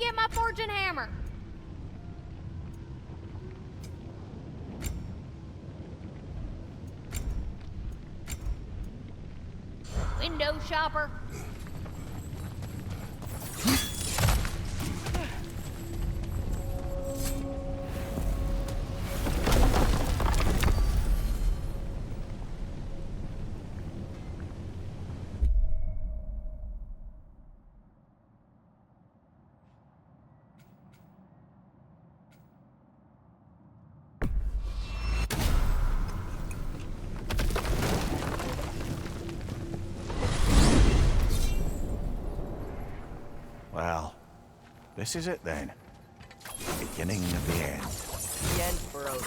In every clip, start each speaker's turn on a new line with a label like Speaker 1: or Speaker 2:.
Speaker 1: get my fortune hammer. Window shopper.
Speaker 2: Well, this is it then. The beginning of the end.
Speaker 3: The end for us.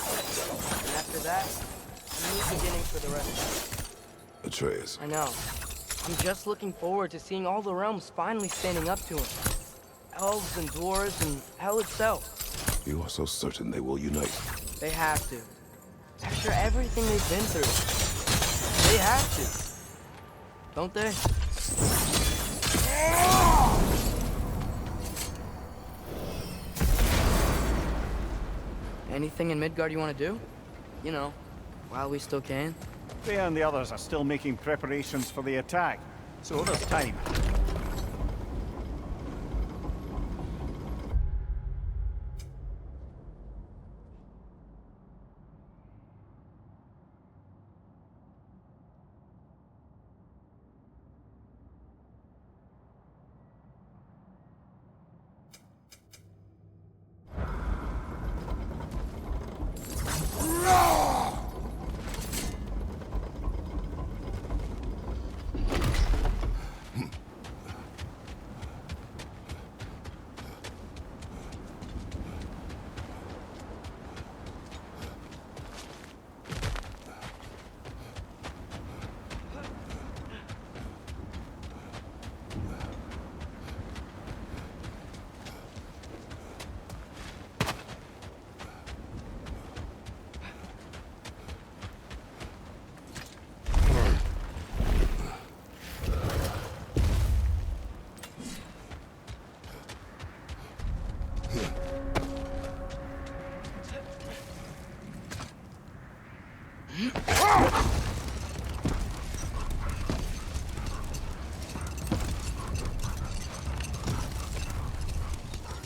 Speaker 3: And after that, a new beginning for the rest of us.
Speaker 4: Atreus.
Speaker 3: I know. I'm just looking forward to seeing all the realms finally standing up to him. Elves and dwarves and hell itself.
Speaker 4: You are so certain they will unite.
Speaker 3: They have to. After everything they've been through. They have to. Don't they? Anything in Midgard you want to do? You know, while we still can.
Speaker 2: They and the others are still making preparations for the attack, so there's time.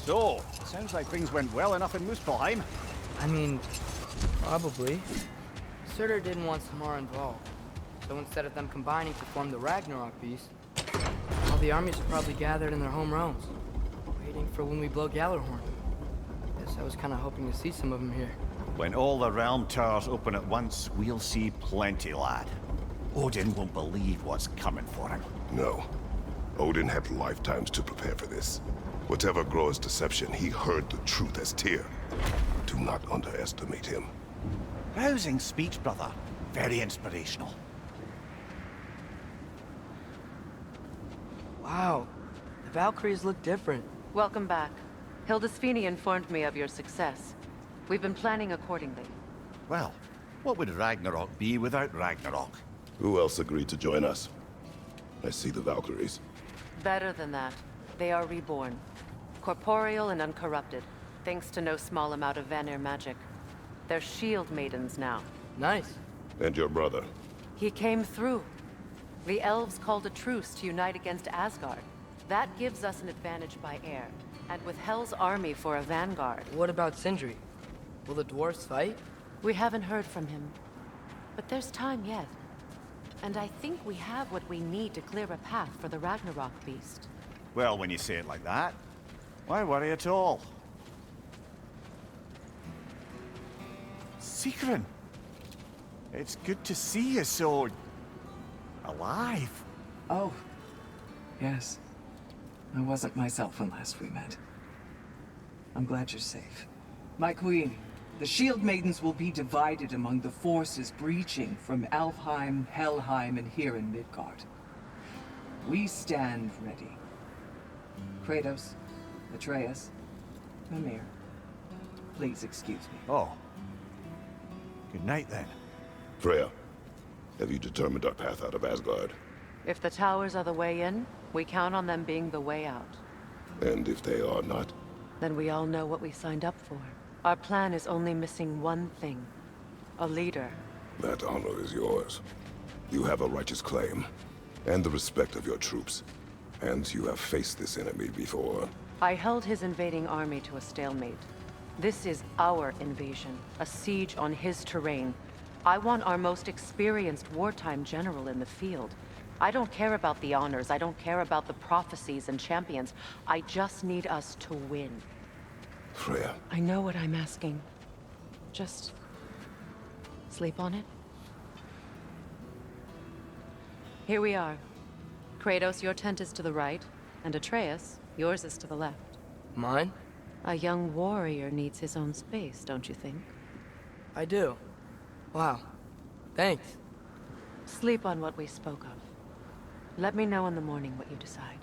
Speaker 2: So, sounds like things went well enough in Muspelheim.
Speaker 3: I mean, probably. Surtur didn't want Samara involved. So instead of them combining to form the Ragnarok beast, all the armies are probably gathered in their home realms, waiting for when we blow Gjallarhorn. Guess I was kind of hoping to see some of them here.
Speaker 2: When all the realm towers open at once, we'll see plenty, lad. Odin won't believe what's coming for him.
Speaker 4: No. Odin had lifetimes to prepare for this. Whatever Groa's deception, he heard the truth as Tyr. Do not underestimate him.
Speaker 2: Rousing speech, brother. Very inspirational.
Speaker 3: Wow, the Valkyries look different.
Speaker 5: Welcome back. Hildisfini informed me of your success. We've been planning accordingly.
Speaker 2: Well, what would Ragnarok be without Ragnarok?
Speaker 4: Who else agreed to join us? I see the Valkyries.
Speaker 5: Better than that. They are reborn. Corporeal and uncorrupted, thanks to no small amount of Vanir magic. They're shield maidens now.
Speaker 3: Nice.
Speaker 4: And your brother.
Speaker 5: He came through. The elves called a truce to unite against Asgard. That gives us an advantage by air, and with Hell's army for a vanguard.
Speaker 3: What about Sindri? Will the dwarves fight?
Speaker 5: We haven't heard from him. But there's time yet. And I think we have what we need to clear a path for the Ragnarok beast.
Speaker 2: Well, when you say it like that, why worry at all? Sigrun! It's good to see you so... alive.
Speaker 6: Oh, yes. I wasn't myself when last we met. I'm glad you're safe. My queen, the Shield Maidens will be divided among the forces breaching from Alfheim, Helheim, and here in Midgard. We stand ready. Kratos, Atreus, Mimir, please excuse me.
Speaker 2: Oh. Good night, then.
Speaker 4: Freya, have you determined our path out of Asgard?
Speaker 5: If the towers are the way in, we count on them being the way out.
Speaker 4: And if they are not?
Speaker 5: Then we all know what we signed up for. Our plan is only missing one thing. A leader.
Speaker 4: That honor is yours. You have a righteous claim, and the respect of your troops. And you have faced this enemy before.
Speaker 5: I held his invading army to a stalemate. This is our invasion, a siege on his terrain. I want our most experienced wartime general in the field. I don't care about the honors, I don't care about the prophecies and champions. I just need us to win.
Speaker 4: Freya.
Speaker 5: I know what I'm asking. Just sleep on it. Here we are. Kratos, your tent is to the right, and Atreus, yours is to the left.
Speaker 3: Mine?
Speaker 5: A young warrior needs his own space, don't you think?
Speaker 3: I do. Wow. Thanks.
Speaker 5: Sleep on what we spoke of. Let me know in the morning what you decide.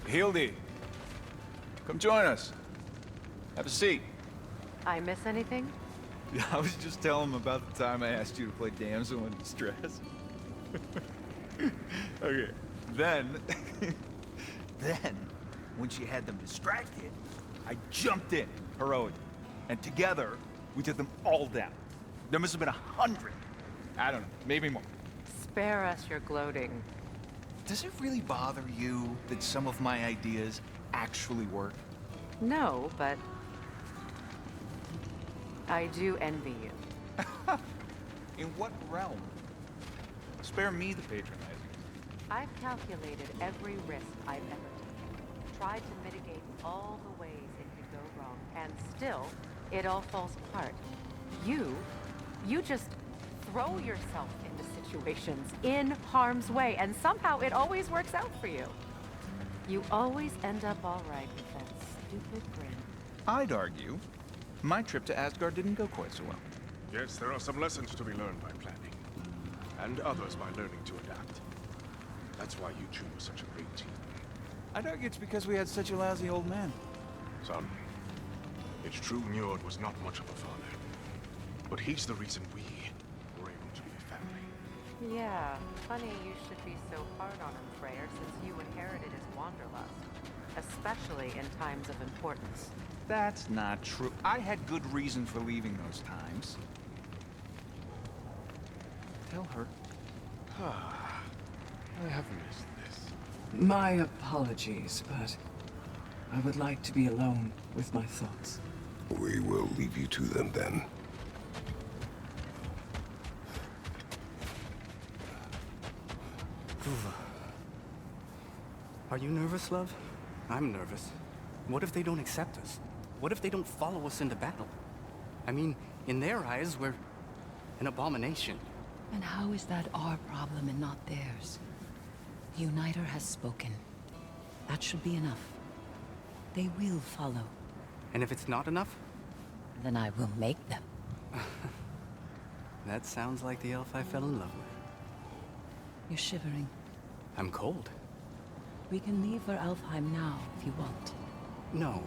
Speaker 7: Hildy, come join us. Have a seat.
Speaker 5: I miss anything?
Speaker 7: Yeah, I was just telling him about the time I asked you to play damsel in distress. Okay, then, when she had them distracted, I jumped in, heroic, and together, we took them all down. There must have been 100. I don't know, maybe more.
Speaker 5: Spare us your gloating.
Speaker 7: Does it really bother you that some of my ideas actually work?
Speaker 5: No, but I do envy you.
Speaker 7: In what realm? Spare me the patronizing.
Speaker 5: I've calculated every risk I've ever taken. Tried to mitigate all the ways it could go wrong, and still, it all falls apart. You just throw yourself into situations in harm's way, and somehow it always works out for you. You always end up all right with that stupid grin.
Speaker 7: I'd argue my trip to Asgard didn't go quite so well.
Speaker 8: Yes, there are some lessons to be learned by planning, and others by learning to adapt. That's why you two were such a great team.
Speaker 7: I'd argue it's because we had such a lousy old man.
Speaker 8: Son, it's true Njord was not much of a father, but he's the reason we were able to be a family.
Speaker 5: Yeah, funny you should be so hard on him, Freyr, since you inherited his wanderlust. Especially in times of importance.
Speaker 7: That's not true. I had good reason for leaving those times. Tell her.
Speaker 8: I have missed this.
Speaker 6: My apologies, but I would like to be alone with my thoughts.
Speaker 4: We will leave you to them then.
Speaker 9: Are you nervous, love? I'm nervous. What if they don't accept us? What if they don't follow us into battle? I mean, in their eyes, we're an abomination.
Speaker 10: And how is that our problem and not theirs? The Uniter has spoken. That should be enough. They will follow.
Speaker 9: And if it's not enough?
Speaker 10: Then I will make them.
Speaker 9: That sounds like the elf I fell in love with.
Speaker 10: You're shivering.
Speaker 9: I'm cold.
Speaker 10: We can leave for Alfheim now, if you want.
Speaker 9: No.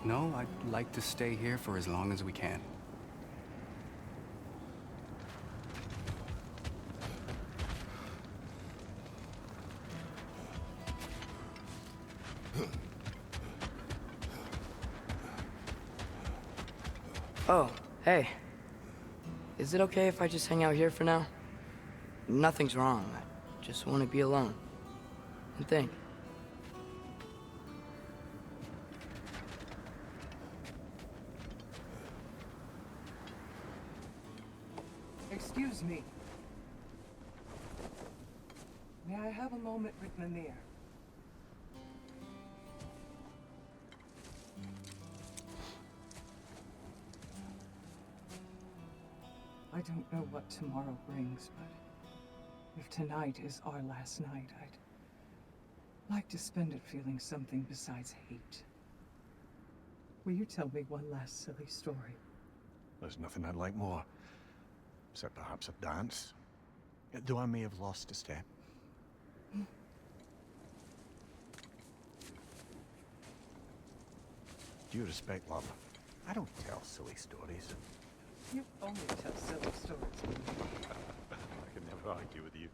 Speaker 9: No, I'd like to stay here for as long as we can.
Speaker 3: Oh, hey. Is it okay if I just hang out here for now? Nothing's wrong. I just want to be alone. And think.
Speaker 6: Excuse me. May I have a moment with Mimir? I don't know what tomorrow brings, but if tonight is our last night, I'd like to spend it feeling something besides hate. Will you tell me one last silly story?
Speaker 2: There's nothing I'd like more. Except perhaps a dance. Though I may have lost a step. Due respect, love. I don't tell silly stories.
Speaker 6: You only tell silly stories.
Speaker 8: I can never argue with you.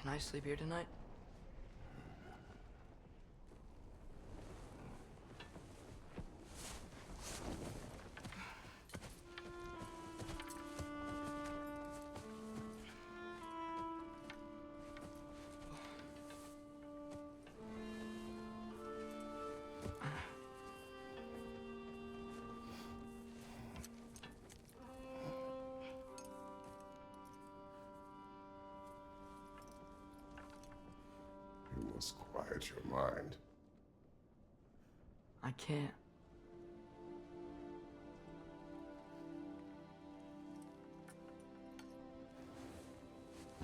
Speaker 3: Can I sleep here tonight?
Speaker 4: You must quiet your mind.
Speaker 3: I can't.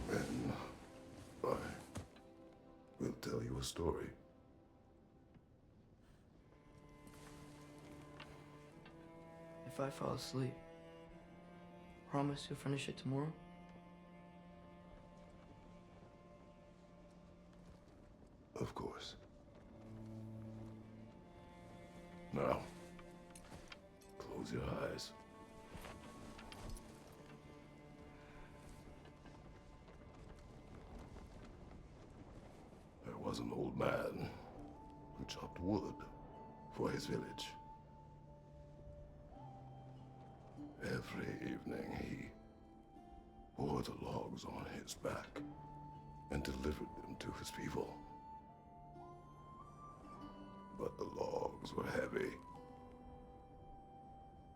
Speaker 4: Then I will tell you a story.
Speaker 3: If I fall asleep, promise you'll finish it tomorrow?
Speaker 4: Of course. Now, close your eyes. There was an old man who chopped wood for his village. Every evening he bore the logs on his back and delivered them to his people. But the logs were heavy,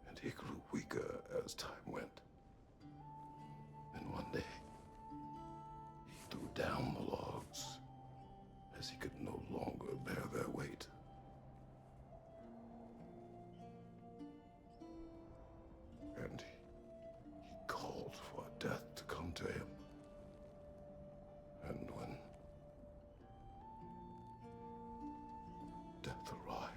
Speaker 4: and he grew weaker as time went. And one day, he threw down the logs as he could no longer bear their weight. And he called for death to come to him. And when death arrived,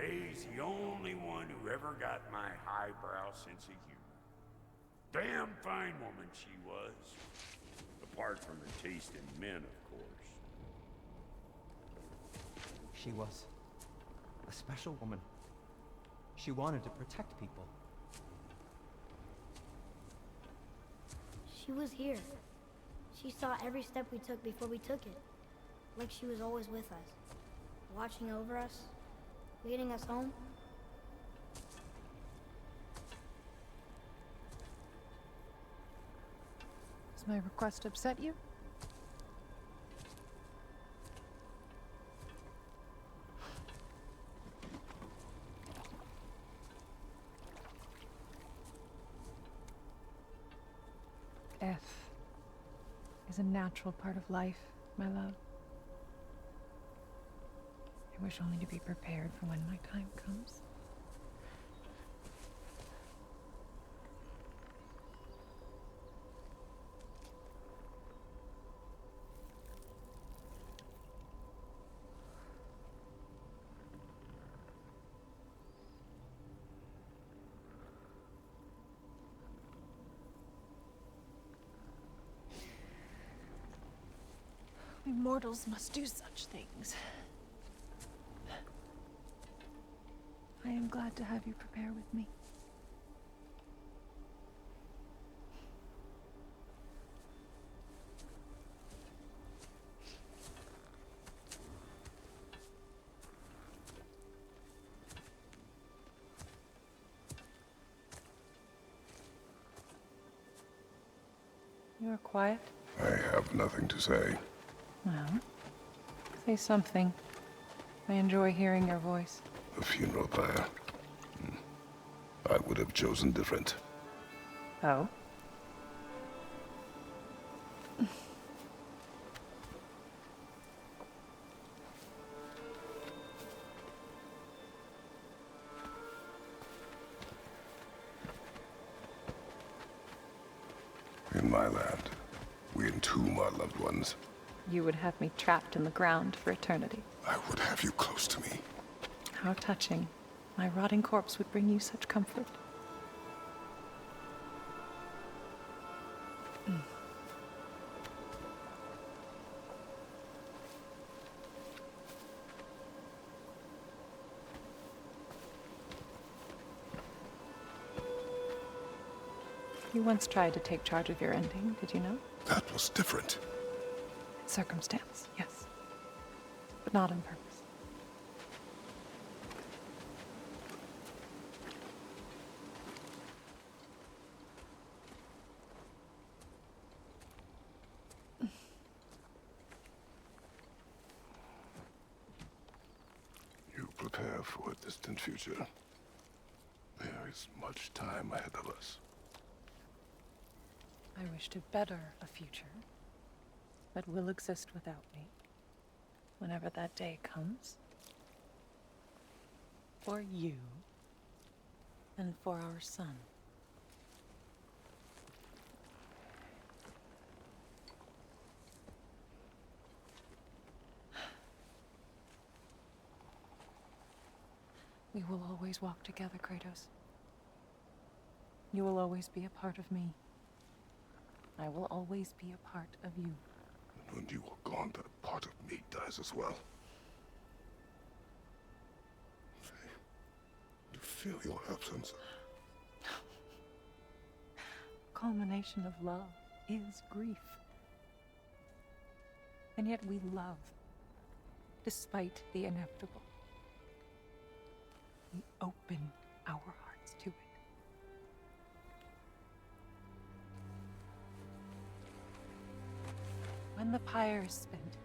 Speaker 11: He's the only one who ever got my highbrow sense of humor. Damn fine woman she was. Apart from her taste in men, of course.
Speaker 12: She was a special woman. She wanted to protect people.
Speaker 13: She was here. She saw every step we took before we took it. Like she was always with us. Watching over us. Leading us home.
Speaker 14: Does my request upset you? Death is a natural part of life, my love. I wish only to be prepared for when my time comes. We mortals must do such things. I am glad to have you prepare with me. You are quiet?
Speaker 4: I have nothing to say.
Speaker 14: Well, say something. I enjoy hearing your voice.
Speaker 4: The funeral pyre. I would have chosen different.
Speaker 14: Oh?
Speaker 4: In my land, we entomb our loved ones.
Speaker 14: You would have me trapped in the ground for eternity.
Speaker 4: I would have you close to me.
Speaker 14: How touching. My rotting corpse would bring you such comfort. You once tried to take charge of your ending, did you know?
Speaker 4: That was different.
Speaker 14: Circumstance, yes. But not on purpose.
Speaker 4: You prepare for a distant future. There is much time ahead of us.
Speaker 14: I wish to better a future that will exist without me, whenever that day comes. For you, and for our son. We will always walk together, Kratos. You will always be a part of me. I will always be a part of you.
Speaker 4: And when you are gone, that part of me dies as well. I feel your absence.
Speaker 14: Culmination of love is grief. And yet we love, despite the inevitable. We open our hearts to it. When the pyre is spent,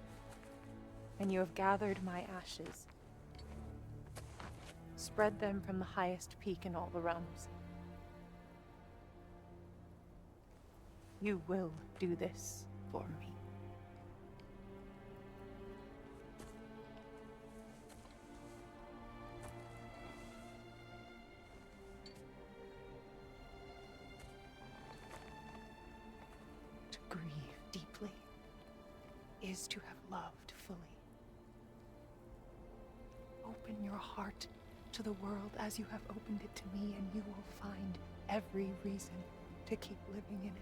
Speaker 14: and you have gathered my ashes, spread them from the highest peak in all the realms. You will do this for me. To grieve deeply is to have loved fully. Open your heart to the world as you have opened it to me, and you will find every reason to keep living in it.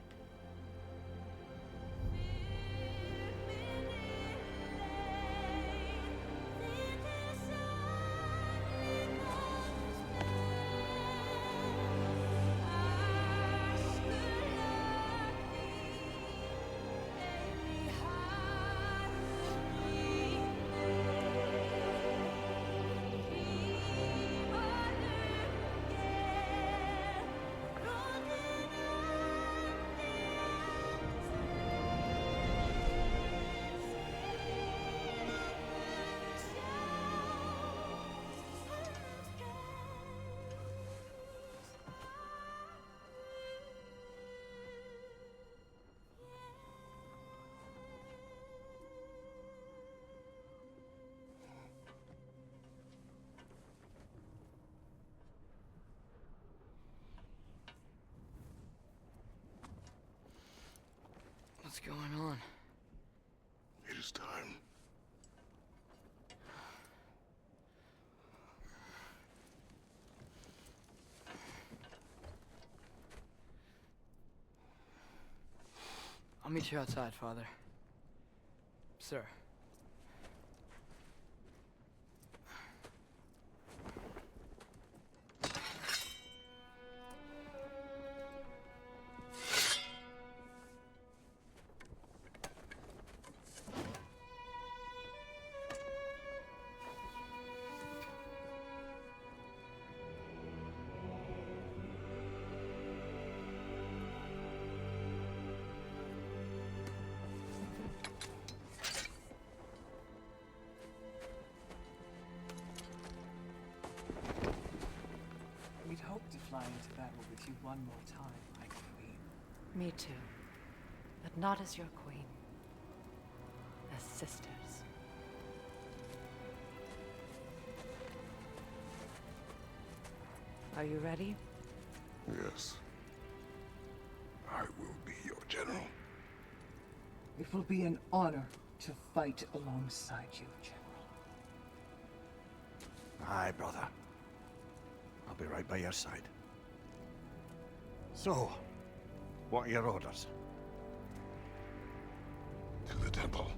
Speaker 3: going on?
Speaker 4: It is time.
Speaker 3: I'll meet you outside, Father. Sir.
Speaker 6: We'd hoped to fly into battle with you one more time, my queen.
Speaker 5: Me too. But not as your queen. As sisters. Are you ready?
Speaker 4: Yes. I will be your general.
Speaker 6: It will be an honor to fight alongside you, General.
Speaker 2: Aye, brother. I'll be right by your side. So, what are your orders?
Speaker 4: To the temple.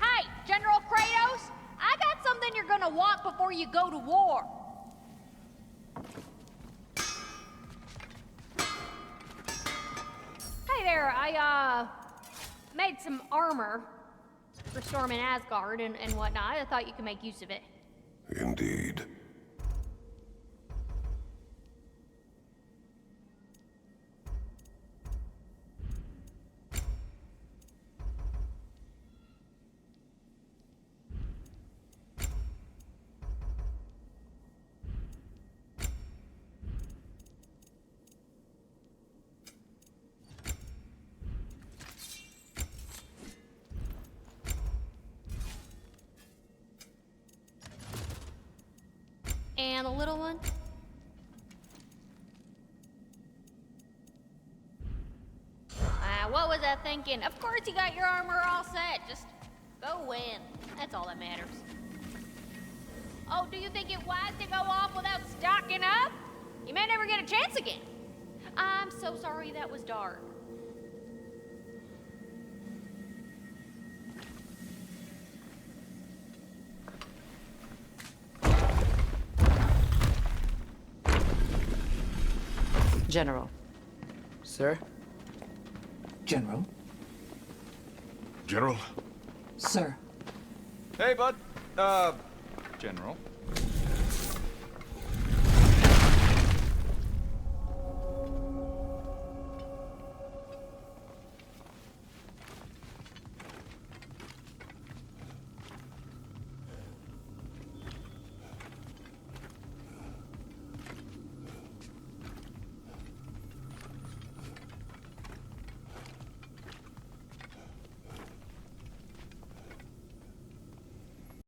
Speaker 1: Hey, General Kratos! I got something you're gonna want before you go to war. Hey there, I made some armor for storming Asgard and whatnot. I thought you could make use of it.
Speaker 4: Indeed.
Speaker 1: And the little one? What was I thinking? Of course you got your armor all set. Just go win. That's all that matters. Oh, do you think it wise to go off without stocking up? You may never get a chance again. I'm so sorry that was dark.
Speaker 5: General.
Speaker 3: Sir?
Speaker 6: General?
Speaker 4: General?
Speaker 6: Sir.
Speaker 7: Hey, bud. General.